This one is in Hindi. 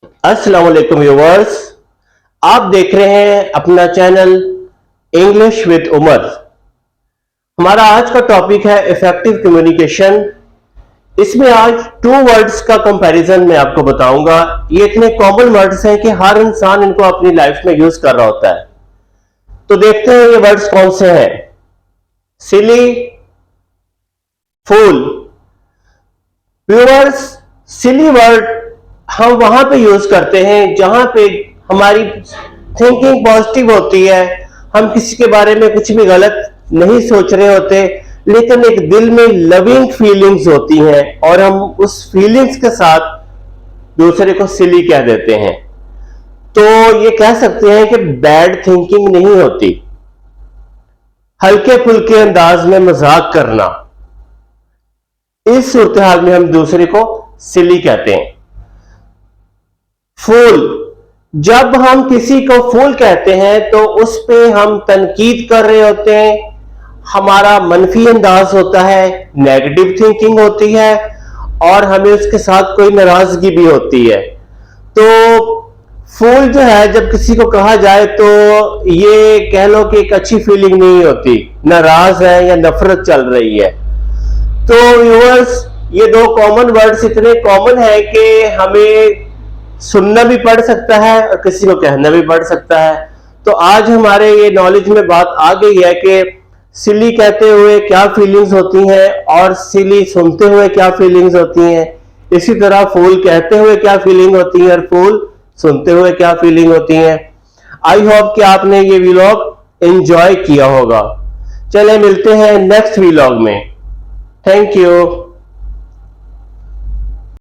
अस्सलाम वालेकुम व्यूवर्स। आप देख रहे हैं अपना चैनल इंग्लिश विद उमर। हमारा आज का टॉपिक है इफेक्टिव कम्युनिकेशन। इसमें आज टू वर्ड्स का कंपैरिजन मैं आपको बताऊंगा। ये इतने कॉमन वर्ड्स हैं कि हर इंसान इनको अपनी लाइफ में यूज कर रहा होता है। तो देखते हैं ये वर्ड्स कौन से हैं। सिली, फूल। व्यूवर्स, सिली वर्ड हम वहां पे यूज करते हैं जहां पे हमारी थिंकिंग पॉजिटिव होती है, हम किसी के बारे में कुछ भी गलत नहीं सोच रहे होते, लेकिन एक दिल में लविंग फीलिंग्स होती हैं और हम उस फीलिंग्स के साथ दूसरे को सिली कह देते हैं। तो ये कह सकते हैं कि बैड थिंकिंग नहीं होती, हल्के फुल्के अंदाज में मजाक करना, इस सूरत हाल में हम दूसरे को सिली कहते हैं। फूल, जब हम किसी को फूल कहते हैं तो उस पे हम तनकीद कर रहे होते हैं, हमारा मनफी अंदाज होता है, नेगेटिव थिंकिंग होती है और हमें उसके साथ कोई नाराजगी भी होती है। तो फूल जो है जब किसी को कहा जाए तो ये कह लो कि एक अच्छी फीलिंग नहीं होती, नाराज है या नफरत चल रही है। तो व्यूअर्स, ये दो कॉमन वर्ड्स इतने कॉमन है कि हमें सुनना भी पड़ सकता है और किसी को कहना भी पड़ सकता है। तो आज हमारे ये नॉलेज में बात आ गई है कि सिली कहते हुए क्या फीलिंग्स होती हैं और सिली सुनते हुए क्या फीलिंग्स होती हैं। इसी तरह फूल कहते हुए क्या फीलिंग होती है और फूल सुनते हुए क्या फीलिंग होती हैं। आई होप कि आपने ये व्लॉग एंजॉय किया होगा। चले मिलते हैं नेक्स्ट व्लॉग में। Thank you.